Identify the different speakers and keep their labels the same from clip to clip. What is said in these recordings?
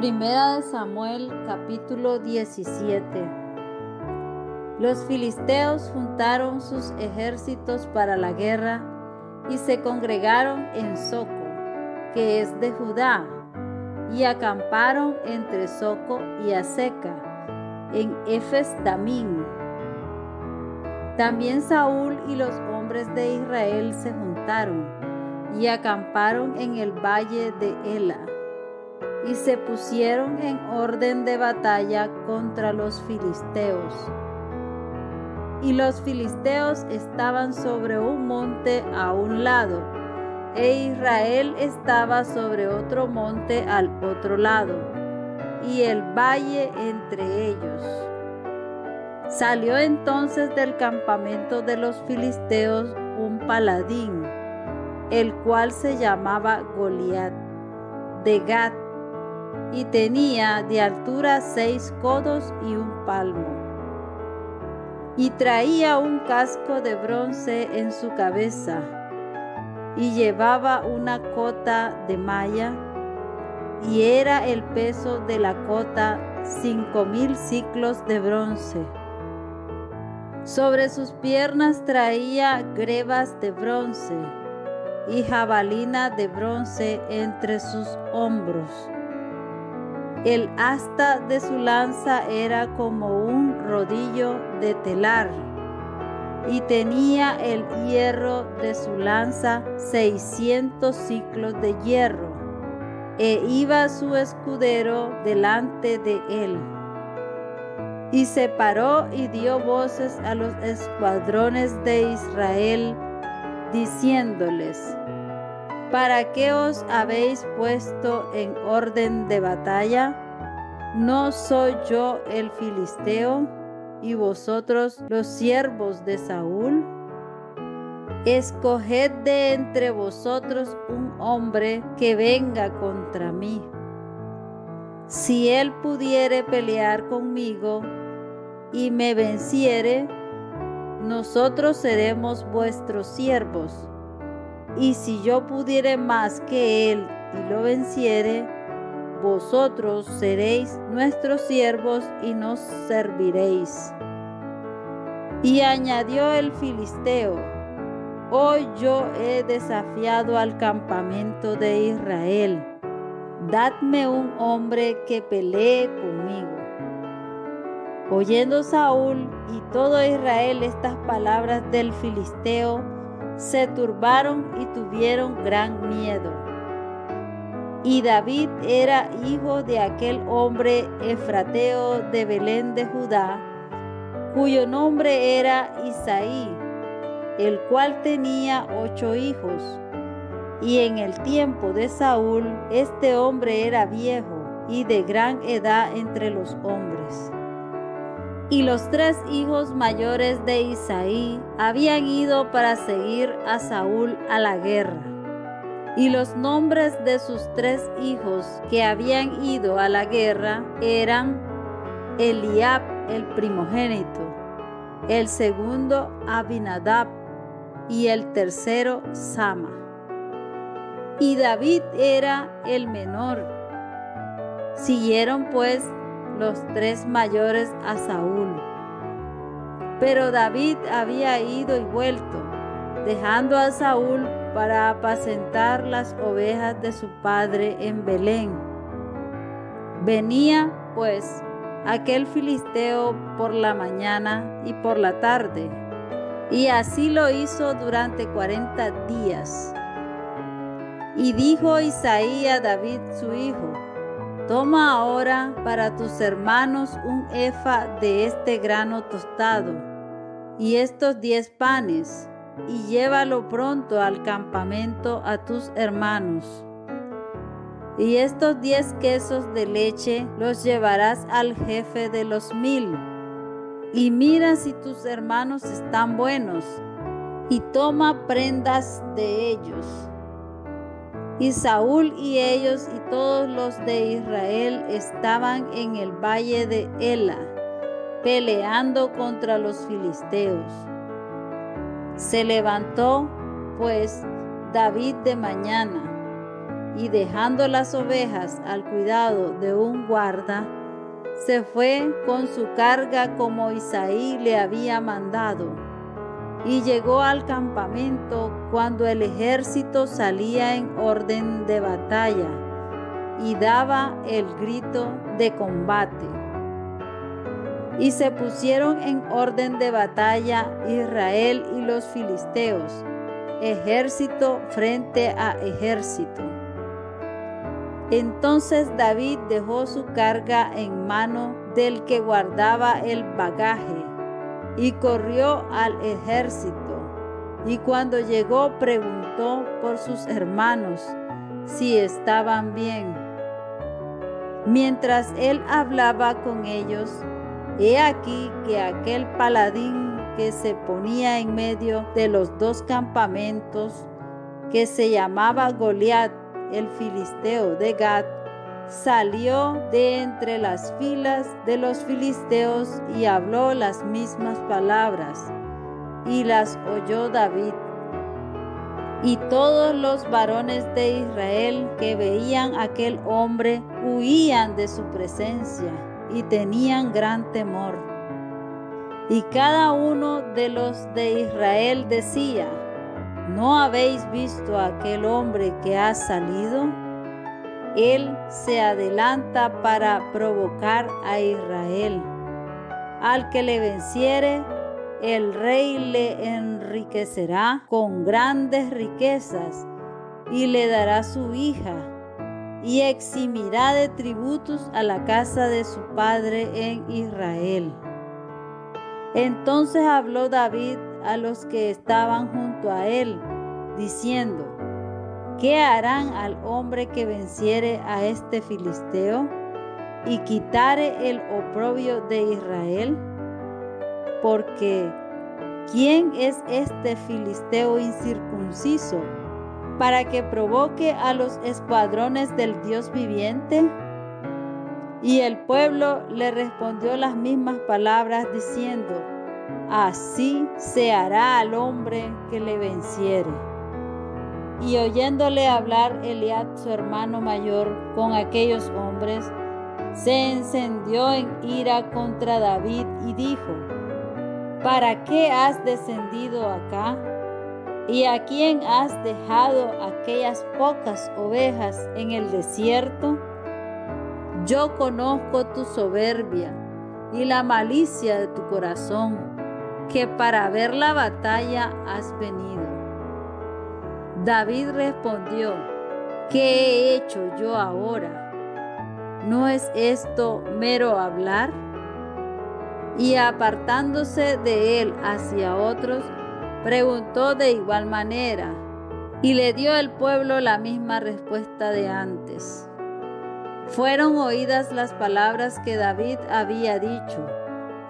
Speaker 1: Primera de Samuel, capítulo 17. Los filisteos juntaron sus ejércitos para la guerra y se congregaron en Soco, que es de Judá, y acamparon entre Soco y Azeca, en Efes-Damim. También Saúl y los hombres de Israel se juntaron y acamparon en el valle de Ela, y se pusieron en orden de batalla contra los filisteos. Y los filisteos estaban sobre un monte a un lado, e Israel estaba sobre otro monte al otro lado, y el valle entre ellos. Salió entonces del campamento de los filisteos un paladín, el cual se llamaba Goliat, de Gat, y tenía de altura 6 codos y un palmo. Y traía un casco de bronce en su cabeza, y llevaba una cota de malla, y era el peso de la cota 5,000 siclos de bronce. Sobre sus piernas traía grebas de bronce, y jabalina de bronce entre sus hombros. El asta de su lanza era como un rodillo de telar, y tenía el hierro de su lanza 600 siclos de hierro, e iba su escudero delante de él. Y se paró y dio voces a los escuadrones de Israel, diciéndoles: ¿Para qué os habéis puesto en orden de batalla? ¿No soy yo el filisteo, y vosotros los siervos de Saúl? Escoged de entre vosotros un hombre que venga contra mí. Si él pudiere pelear conmigo y me venciere, nosotros seremos vuestros siervos. Y si yo pudiere más que él y lo venciere, vosotros seréis nuestros siervos y nos serviréis. Y añadió el filisteo: Hoy yo he desafiado al campamento de Israel. Dadme un hombre que pelee conmigo. Oyendo Saúl y todo Israel estas palabras del filisteo, se turbaron y tuvieron gran miedo. Y David era hijo de aquel hombre efrateo de Belén de Judá, cuyo nombre era Isaí, el cual tenía 8 hijos. Y en el tiempo de Saúl, este hombre era viejo y de gran edad entre los hombres. Y los 3 hijos mayores de Isaí habían ido para seguir a Saúl a la guerra. Y los nombres de sus 3 hijos que habían ido a la guerra eran Eliab el primogénito, el segundo Abinadab y el tercero Sama. Y David era el menor. Siguieron pues los 3 mayores a Saúl. Pero David había ido y vuelto, dejando a Saúl para apacentar las ovejas de su padre en Belén. Venía, pues, aquel filisteo por la mañana y por la tarde, y así lo hizo durante 40 días. Y dijo Isaí a David su hijo: Toma ahora para tus hermanos un efa de este grano tostado, y estos 10 panes, y llévalo pronto al campamento a tus hermanos. Y estos 10 quesos de leche los llevarás al jefe de los 1000, y mira si tus hermanos están buenos, y toma prendas de ellos. Y Saúl y ellos y todos los de Israel estaban en el valle de Ela, peleando contra los filisteos. Se levantó, pues, David de mañana, y dejando las ovejas al cuidado de un guarda, se fue con su carga como Isaí le había mandado, y llegó al campamento cuando el ejército salía en orden de batalla y daba el grito de combate. Y se pusieron en orden de batalla Israel y los filisteos, ejército frente a ejército. Entonces David dejó su carga en mano del que guardaba el bagaje y corrió al ejército. Y cuando llegó preguntó por sus hermanos si estaban bien. Mientras él hablaba con ellos, he aquí que aquel paladín que se ponía en medio de los dos campamentos, que se llamaba Goliat, el filisteo de Gat, salió de entre las filas de los filisteos y habló las mismas palabras, y las oyó David. Y todos los varones de Israel que veían a aquel hombre huían de su presencia y tenían gran temor. Y cada uno de los de Israel decía: ¿no habéis visto a aquel hombre que ha salido? Él se adelanta para provocar a Israel. Al que le venciere, el rey le enriquecerá con grandes riquezas y le dará su hija, y eximirá de tributos a la casa de su padre en Israel. Entonces habló David a los que estaban junto a él, diciendo: ¿qué harán al hombre que venciere a este filisteo y quitare el oprobio de Israel? Porque ¿quién es este filisteo incircunciso para que provoque a los escuadrones del Dios viviente? Y el pueblo le respondió las mismas palabras diciendo: así se hará al hombre que le venciere. Y oyéndole hablar Eliab, su hermano mayor, con aquellos hombres, se encendió en ira contra David y dijo: ¿para qué has descendido acá? ¿Y a quién has dejado aquellas pocas ovejas en el desierto? Yo conozco tu soberbia y la malicia de tu corazón, que para ver la batalla has venido. David respondió: ¿qué he hecho yo ahora? ¿No es esto mero hablar? Y apartándose de él hacia otros, preguntó de igual manera, y le dio el pueblo la misma respuesta de antes. Fueron oídas las palabras que David había dicho,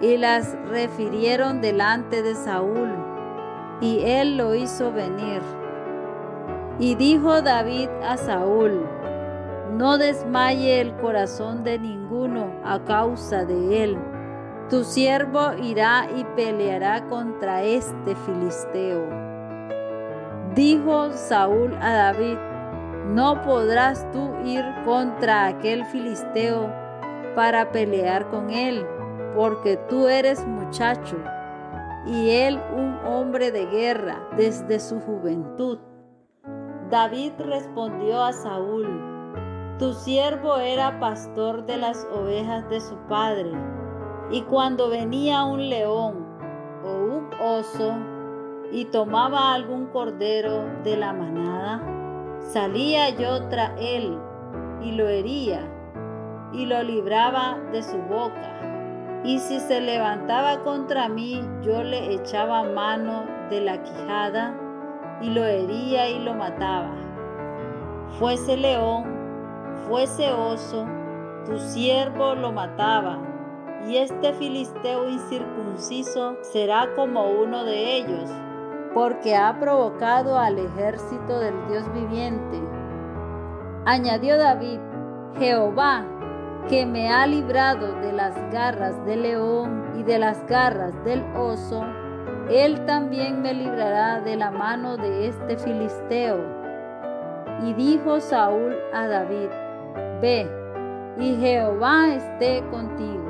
Speaker 1: y las refirieron delante de Saúl, y él lo hizo venir. Y dijo David a Saúl: no desmaye el corazón de ninguno a causa de él. Tu siervo irá y peleará contra este filisteo. Dijo Saúl a David: no podrás tú ir contra aquel filisteo para pelear con él, porque tú eres muchacho, y él un hombre de guerra desde su juventud. David respondió a Saúl: tu siervo era pastor de las ovejas de su padre, y cuando venía un león o un oso y tomaba algún cordero de la manada, salía yo tras él y lo hería y lo libraba de su boca. Y si se levantaba contra mí, yo le echaba mano de la quijada y lo hería y lo mataba. Fuese león, fuese oso, tu siervo lo mataba, y este filisteo incircunciso será como uno de ellos, porque ha provocado al ejército del Dios viviente. Añadió David: Jehová, que me ha librado de las garras del león y de las garras del oso, él también me librará de la mano de este filisteo. Y dijo Saúl a David: Ve, y Jehová esté contigo.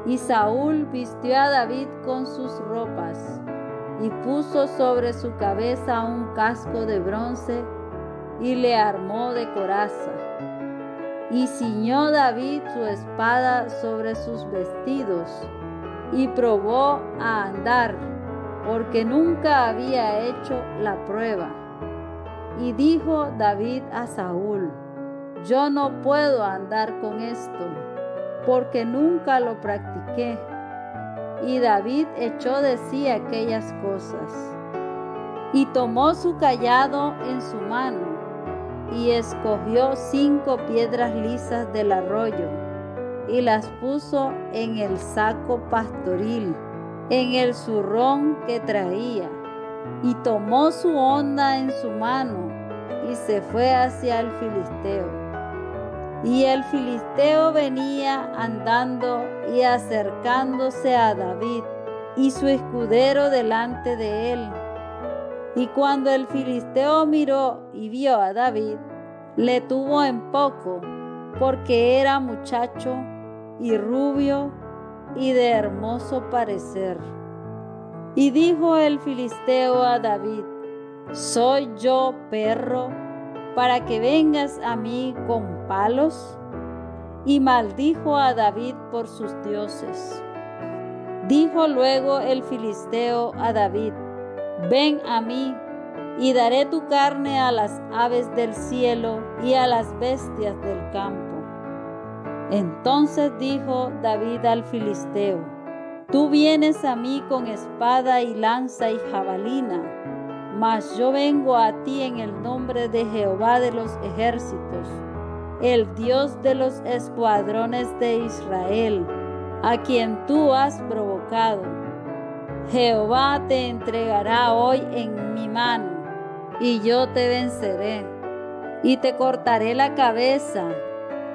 Speaker 1: Y Saúl vistió a David con sus ropas, y puso sobre su cabeza un casco de bronce, y le armó de coraza. Y ciñó David su espada sobre sus vestidos, y probó a andar, porque nunca había hecho la prueba. Y dijo David a Saúl: Yo no puedo andar con esto, porque nunca lo practiqué. Y David echó de sí aquellas cosas. Y tomó su cayado en su mano, y escogió 5 piedras lisas del arroyo, y las puso en el saco pastoril, en el zurrón que traía. Y tomó su honda en su mano, y se fue hacia el filisteo. Y el filisteo venía andando y acercándose a David, y su escudero delante de él. Y cuando el filisteo miró y vio a David, le tuvo en poco, porque era muchacho y rubio y de hermoso parecer. Y dijo el filisteo a David: ¿Soy yo perro para que vengas a mí con palos? Y maldijo a David por sus dioses. Dijo luego el filisteo a David: Ven a mí, y daré tu carne a las aves del cielo y a las bestias del campo. Entonces dijo David al filisteo: Tú vienes a mí con espada y lanza y jabalina, mas yo vengo a ti en el nombre de Jehová de los ejércitos, el Dios de los escuadrones de Israel, a quien tú has provocado. Jehová te entregará hoy en mi mano, y yo te venceré, y te cortaré la cabeza,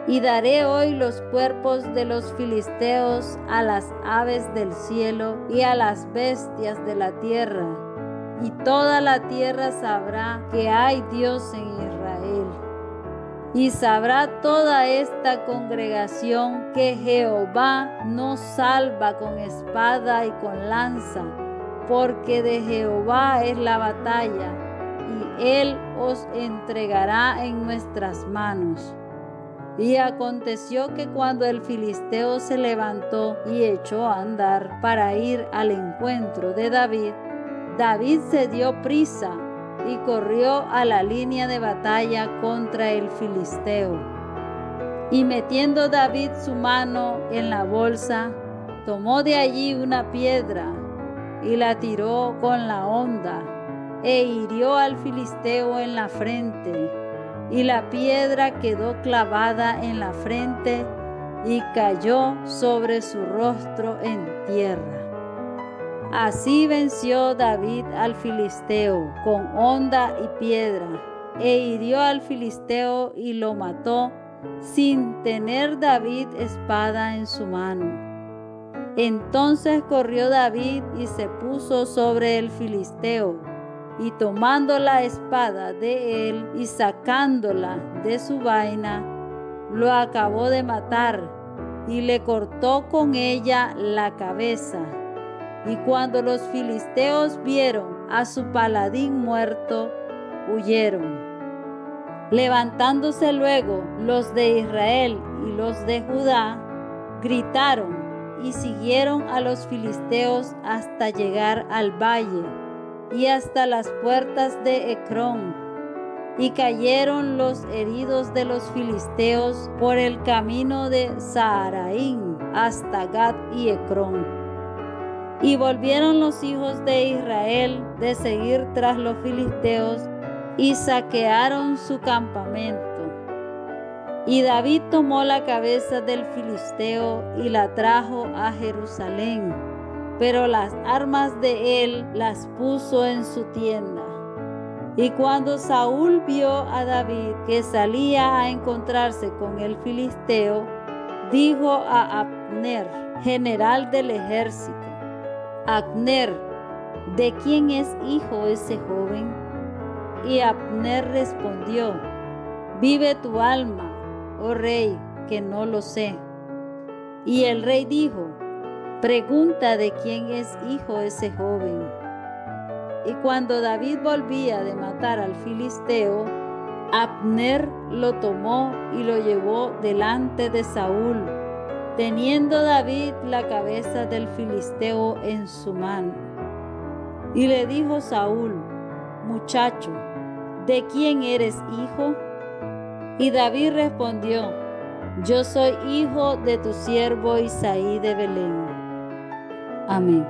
Speaker 1: y daré hoy los cuerpos de los filisteos a las aves del cielo y a las bestias de la tierra, y toda la tierra sabrá que hay Dios en Israel. Y sabrá toda esta congregación que Jehová no salva con espada y con lanza, porque de Jehová es la batalla, y Él os entregará en nuestras manos. Y aconteció que cuando el filisteo se levantó y echó a andar para ir al encuentro de David, David se dio prisa y corrió a la línea de batalla contra el filisteo. Y metiendo David su mano en la bolsa, tomó de allí una piedra y la tiró con la honda, e hirió al filisteo en la frente, y la piedra quedó clavada en la frente y cayó sobre su rostro en tierra. Así venció David al filisteo con honda y piedra, e hirió al filisteo y lo mató, sin tener David espada en su mano. Entonces corrió David y se puso sobre el filisteo, y tomando la espada de él y sacándola de su vaina, lo acabó de matar, y le cortó con ella la cabeza. Y cuando los filisteos vieron a su paladín muerto, huyeron. Levantándose luego los de Israel y los de Judá, gritaron y siguieron a los filisteos hasta llegar al valle y hasta las puertas de Ecrón. Y cayeron los heridos de los filisteos por el camino de Saharaim hasta Gat y Ecrón. Y volvieron los hijos de Israel de seguir tras los filisteos y saquearon su campamento. Y David tomó la cabeza del filisteo y la trajo a Jerusalén, pero las armas de él las puso en su tienda. Y cuando Saúl vio a David que salía a encontrarse con el filisteo, dijo a Abner, general del ejército: Abner, ¿de quién es hijo ese joven? Y Abner respondió: vive tu alma, oh rey, que no lo sé. Y el rey dijo: pregunta de quién es hijo ese joven. Y cuando David volvía de matar al filisteo, Abner lo tomó y lo llevó delante de Saúl, teniendo David la cabeza del filisteo en su mano. Y le dijo Saúl: muchacho, ¿de quién eres hijo? Y David respondió: yo soy hijo de tu siervo Isaí de Belén. Amén.